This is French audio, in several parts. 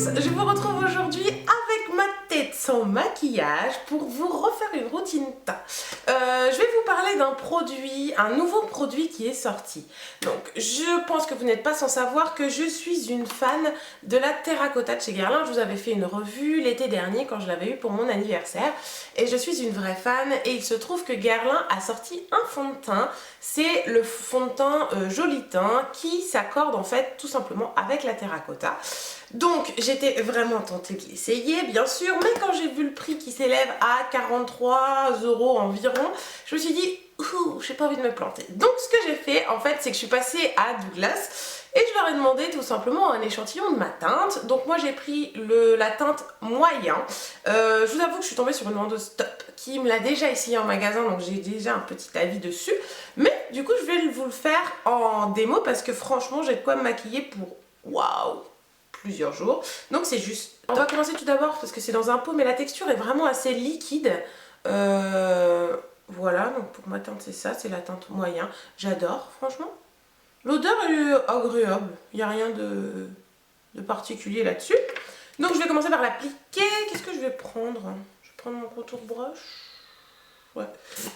tous, je vous retrouve aujourd'hui avec ma tête sans maquillage pour vous refaire une routine teint. Je vais vous parler d'un produit, un nouveau produit qui est sorti. Donc je pense que vous n'êtes pas sans savoir que je suis une fan de la terracotta de chez Guerlain. Je vous avais fait une revue l'été dernier quand je l'avais eu pour mon anniversaire et je suis une vraie fan et il se trouve que Guerlain a sorti un fond de teint. C'est le fond de teint Joli Teint qui s'accorde en fait tout simplement avec la terracotta. Donc j'étais vraiment tentée de l'essayer bien sûr, mais quand j'ai vu le prix qui s'élève à 43 € environ, je me suis dit j'ai pas envie de me planter. Donc ce que j'ai fait en fait, c'est que je suis passée à Douglas et je leur ai demandé tout simplement un échantillon de ma teinte. Donc moi j'ai pris la teinte moyen. Je vous avoue que je suis tombée sur une vendeuse top qui me l'a déjà essayé en magasin, donc j'ai déjà un petit avis dessus. Mais du coup je vais vous le faire en démo parce que franchement j'ai de quoi me maquiller pour waouh plusieurs jours. Donc c'est juste... On va commencer tout d'abord parce que c'est dans un pot, mais la texture est vraiment assez liquide. Voilà, donc pour ma teinte c'est ça, c'est la teinte moyen. J'adore franchement. L'odeur est agréable, il n'y a rien de particulier là-dessus. Donc je vais commencer par l'appliquer. Qu'est-ce que je vais prendre? Je vais prendre mon contour brush. Ouais.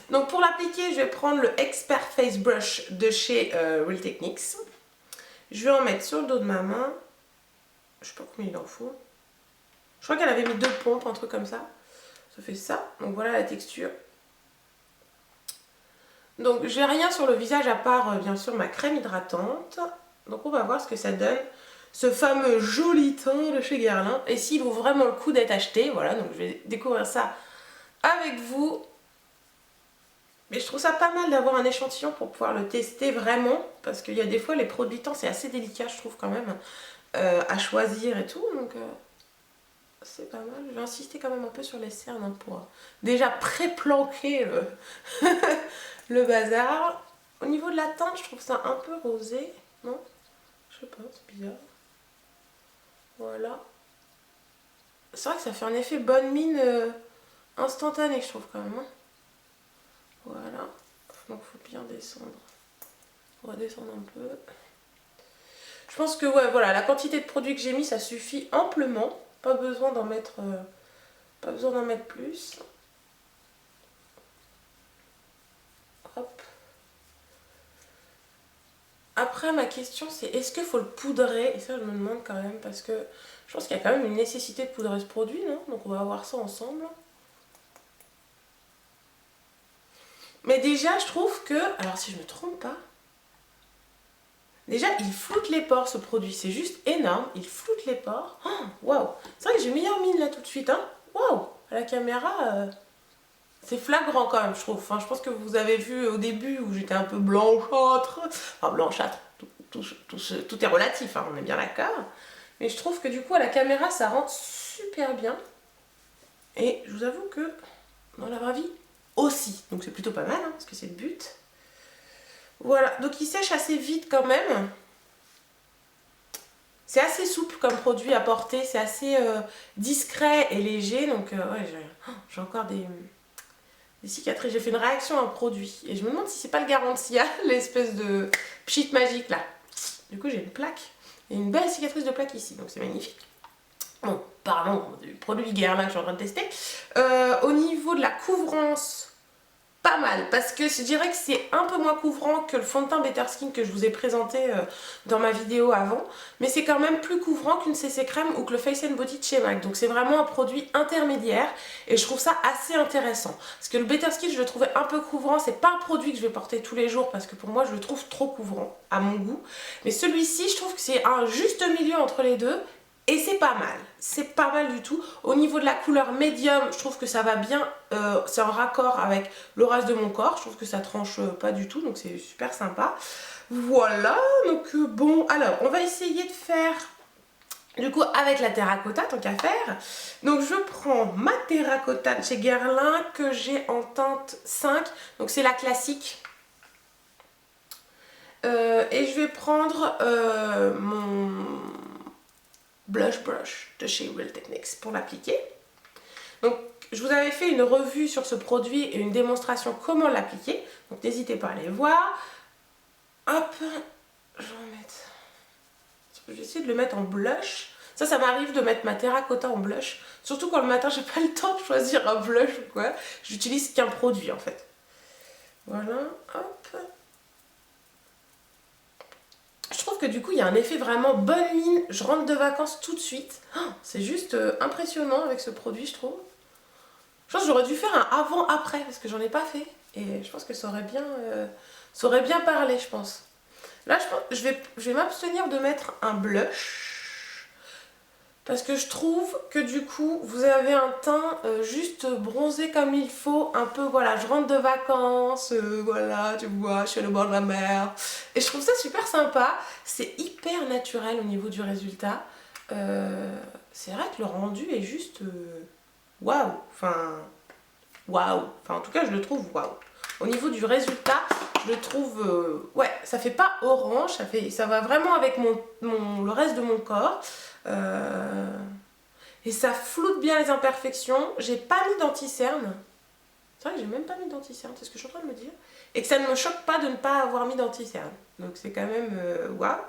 Donc pour l'appliquer, je vais prendre le Expert Face Brush de chez Real Techniques. Je vais en mettre sur le dos de ma main. Je sais pas combien il en faut. Je crois qu'elle avait mis 2 pompes, un truc comme ça. Ça fait ça. Donc voilà la texture. Donc j'ai rien sur le visage à part bien sûr ma crème hydratante. Donc on va voir ce que ça donne. Ce fameux Joli Teint de chez Guerlain. Et s'il vaut vraiment le coup d'être acheté. Voilà, donc je vais découvrir ça avec vous. Mais je trouve ça pas mal d'avoir un échantillon pour pouvoir le tester vraiment. Parce qu'il y a des fois les produits teint c'est assez délicat je trouve quand même. À choisir et tout. Donc c'est pas mal. Je vais insister quand même un peu sur les cernes hein, pour déjà pré-planquer le bazar. Au niveau de la teinte, je trouve ça un peu rosé. Non? Je sais pas, c'est bizarre. Voilà. C'est vrai que ça fait un effet bonne mine instantané, je trouve quand même. Hein. Voilà. Donc il faut bien descendre. On va descendre un peu. Je pense que ouais, voilà, la quantité de produits que j'ai mis, ça suffit amplement. Pas besoin d'en mettre, plus. Hop. Après, ma question, c'est est-ce qu'il faut le poudrer? Et ça, je me demande quand même, parce que je pense qu'il y a quand même une nécessité de poudrer ce produit, non? Donc on va voir ça ensemble. Mais déjà, je trouve que, alors si je me trompe pas, déjà, il floute les pores ce produit, c'est juste énorme, il floute les pores. Waouh! C'est vrai que j'ai meilleure mine là tout de suite, hein? Waouh! À la caméra, c'est flagrant quand même, je trouve. Enfin, je pense que vous avez vu au début où j'étais un peu blanchâtre. Enfin, blanchâtre, tout est relatif, hein, on est bien d'accord. Mais je trouve que du coup, à la caméra, ça rend super bien. Et je vous avoue que dans la vraie vie aussi. Donc c'est plutôt pas mal, hein, parce que c'est le but. Voilà, donc il sèche assez vite quand même. C'est assez souple comme produit à porter, c'est assez discret et léger. Donc ouais, j'ai encore des cicatrices. J'ai fait une réaction à un produit. Et je me demande si c'est pas le Garantia, l'espèce de pchit magique là. Du coup j'ai une plaque. Et une belle cicatrice de plaque ici, donc c'est magnifique. Bon, parlons du produit Guerlain que je suis en train de tester. Au niveau de la couvrance, pas mal, parce que je dirais que c'est un peu moins couvrant que le fond de teint Better Skin que je vous ai présenté dans ma vidéo avant, mais c'est quand même plus couvrant qu'une CC Crème ou que le Face and Body de chez MAC, donc c'est vraiment un produit intermédiaire et je trouve ça assez intéressant, parce que le Better Skin je le trouvais un peu couvrant, c'est pas un produit que je vais porter tous les jours parce que pour moi je le trouve trop couvrant à mon goût, mais celui-ci je trouve que c'est un juste milieu entre les deux. Et c'est pas mal du tout. Au niveau de la couleur médium, je trouve que ça va bien, c'est en raccord avec le reste de mon corps. Je trouve que ça tranche pas du tout, donc c'est super sympa. Voilà, donc bon, alors on va essayer de faire du coup avec la terracotta, tant qu'à faire. Donc je prends ma terracotta de chez Guerlain que j'ai en teinte 5, donc c'est la classique. Et je vais prendre mon blush brush de chez Real Techniques pour l'appliquer. Donc je vous avais fait une revue sur ce produit et une démonstration comment l'appliquer, donc n'hésitez pas à aller voir. Hop, je vais en mettre, je vais essayer de le mettre en blush Ça m'arrive de mettre ma terracotta en blush. Surtout quand le matin, j'ai pas le temps de choisir un blush ou quoi. J'utilise qu'un produit en fait. Voilà, hop. Je trouve que du coup, il y a un effet vraiment bonne mine. Je rentre de vacances tout de suite. Oh, c'est juste impressionnant avec ce produit, je trouve. Je pense que j'aurais dû faire un avant-après parce que j'en ai pas fait. Et je pense que ça aurait bien parlé, je pense. Là, je vais m'abstenir de mettre un blush. Parce que je trouve que du coup, vous avez un teint juste bronzé comme il faut. Un peu, voilà, je rentre de vacances, voilà, tu vois, je suis au bord de la mer. Et je trouve ça super sympa. C'est hyper naturel au niveau du résultat. C'est vrai que le rendu est juste waouh. Waouh. Enfin, en tout cas, je le trouve waouh. Au niveau du résultat, je le trouve... ouais, ça fait pas orange, ça va vraiment avec le reste de mon corps. Et ça floute bien les imperfections. J'ai pas mis d'anti-cerne. C'est vrai que j'ai même pas mis d'anti-cerne, c'est ce que je suis en train de me dire. Et que ça ne me choque pas de ne pas avoir mis d'anti-cerne. Donc c'est quand même waouh.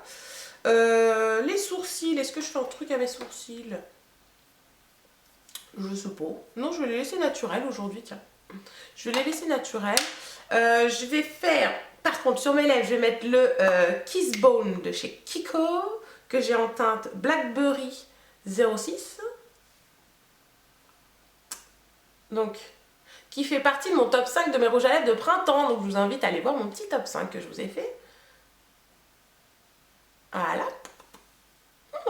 Les sourcils, est-ce que je fais un truc à mes sourcils? Je sais pas. Non, je vais les laisser naturels aujourd'hui, tiens. Je vais les laisser naturels. Je vais faire, par contre, sur mes lèvres, je vais mettre le Kiss Bone de chez Kiko, que j'ai en teinte Blackberry 06. Donc, qui fait partie de mon top 5 de mes rouges à lèvres de printemps. Donc, je vous invite à aller voir mon petit top 5 que je vous ai fait. Voilà.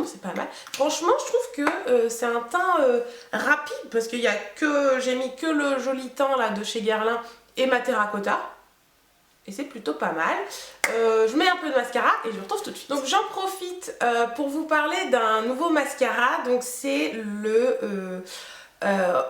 C'est pas mal. Franchement, je trouve que c'est un teint rapide parce qu'il y a que j'ai mis que le joli teint là de chez Guerlain et ma terracotta. Et c'est plutôt pas mal. Je mets un peu de mascara et je vous retrouve tout de suite. Donc j'en profite pour vous parler d'un nouveau mascara. Donc c'est le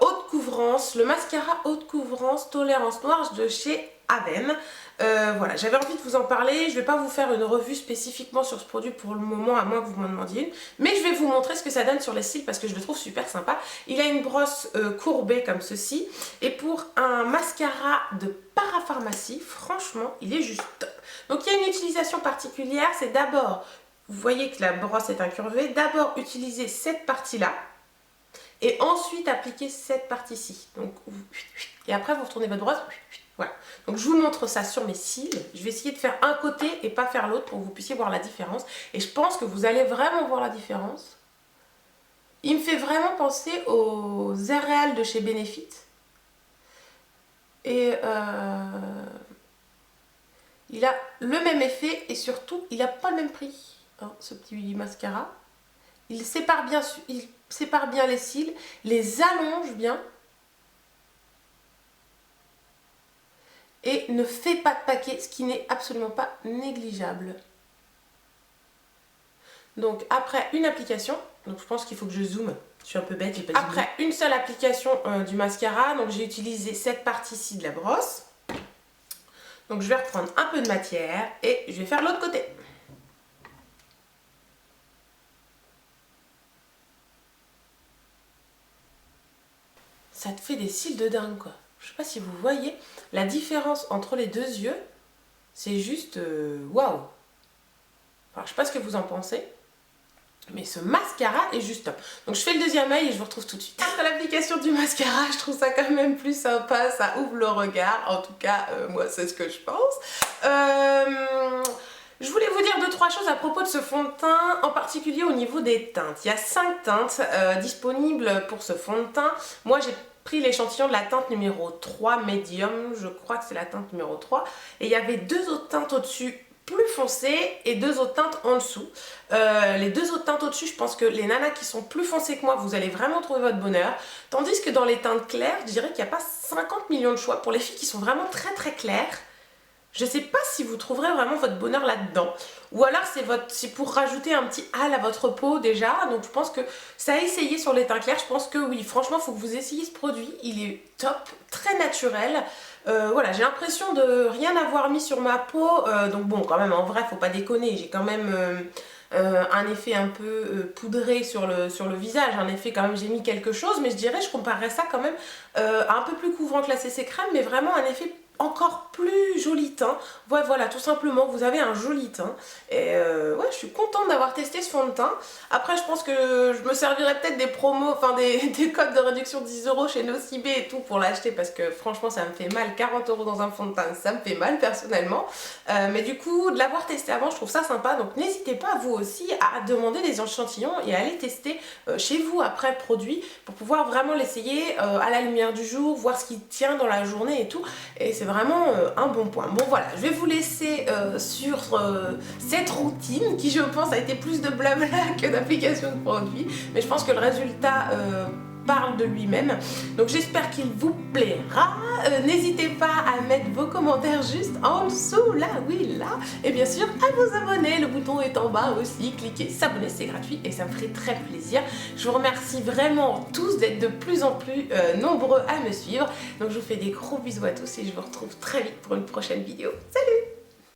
haute couvrance, le mascara haute couvrance tolérance noire de chez Aven. Voilà, j'avais envie de vous en parler. Je ne vais pas vous faire une revue spécifiquement sur ce produit pour le moment, à moins que vous m'en demandiez une. Mais je vais vous montrer ce que ça donne sur les cils parce que je le trouve super sympa. Il a une brosse courbée comme ceci. Et pour un mascara de parapharmacie, franchement, il est juste top. Donc il y a une utilisation particulière. C'est d'abord, vous voyez que la brosse est incurvée, d'abord utiliser cette partie-là. Et ensuite appliquer cette partie-ci. Donc, et après vous retournez votre brosse. Voilà. Donc je vous montre ça sur mes cils. Je vais essayer de faire un côté et pas faire l'autre pour que vous puissiez voir la différence. Et je pense que vous allez vraiment voir la différence. Il me fait vraiment penser aux Zéréales de chez Benefit. Et il a le même effet et surtout il n'a pas le même prix. Hein, ce petit mascara. Il sépare bien les cils, les allonge bien et ne fait pas de paquet, ce qui n'est absolument pas négligeable. Donc après une application, donc je pense qu'il faut que je zoome, je suis un peu bête, j'ai pas zoomé. Après une seule application du mascara, donc j'ai utilisé cette partie-ci de la brosse. Donc je vais reprendre un peu de matière et je vais faire l'autre côté. Ça te fait des cils de dingue quoi. Je sais pas si vous voyez la différence entre les deux yeux. C'est juste waouh. Enfin, je sais pas ce que vous en pensez. Mais ce mascara est juste top. Donc je fais le deuxième œil et je vous retrouve tout de suite. Après l'application du mascara, je trouve ça quand même plus sympa. Ça ouvre le regard. En tout cas, moi c'est ce que je pense. Je voulais vous dire 2-3 choses à propos de ce fond de teint, en particulier au niveau des teintes. Il y a 5 teintes disponibles pour ce fond de teint. Moi j'ai pris l'échantillon de la teinte numéro 3 médium, je crois que c'est la teinte numéro 3. Et il y avait 2 autres teintes au-dessus plus foncées et 2 autres teintes en dessous. Les 2 autres teintes au-dessus, je pense que les nanas qui sont plus foncées que moi, vous allez vraiment trouver votre bonheur. Tandis que dans les teintes claires, je dirais qu'il n'y a pas 50 millions de choix. Pour les filles qui sont vraiment très très claires, je ne sais pas si vous trouverez vraiment votre bonheur là-dedans. Ou alors c'est pour rajouter un petit hâle à votre peau déjà. Donc je pense que ça a essayé sur les teints clairs. Je pense que oui, franchement, il faut que vous essayiez ce produit. Il est top, très naturel. Voilà, j'ai l'impression de rien avoir mis sur ma peau. Donc bon, quand même, en vrai, faut pas déconner. J'ai quand même un effet un peu poudré sur le visage. Un effet quand même, j'ai mis quelque chose. Mais je dirais, je comparerais ça quand même à un peu plus couvrant que la CC Crème. Mais vraiment un effet encore plus joli teint. Ouais, voilà, tout simplement, vous avez un joli teint. Et ouais, je suis contente d'avoir testé ce fond de teint. Après, je pense que je me servirai peut-être des promos, enfin des codes de réduction 10 € chez Nocibé et tout pour l'acheter parce que franchement, ça me fait mal. 40 € dans un fond de teint, ça me fait mal personnellement. Mais du coup, de l'avoir testé avant, je trouve ça sympa. Donc n'hésitez pas, vous aussi, à demander des échantillons et à aller tester chez vous après le produit pour pouvoir vraiment l'essayer à la lumière du jour, voir ce qui tient dans la journée et tout. Et c'est vraiment un bon point. Bon voilà, je vais vous laisser sur cette routine qui je pense a été plus de blabla que d'application de produit. Mais je pense que le résultat parle de lui-même. Donc j'espère qu'il vous plaira. N'hésitez pas à mettre vos commentaires juste en dessous, là, oui, là. Et bien sûr, à vous abonner. Le bouton est en bas aussi. Cliquez s'abonner, c'est gratuit et ça me ferait très plaisir. Je vous remercie vraiment tous d'être de plus en plus nombreux à me suivre. Donc je vous fais des gros bisous à tous et je vous retrouve très vite pour une prochaine vidéo. Salut!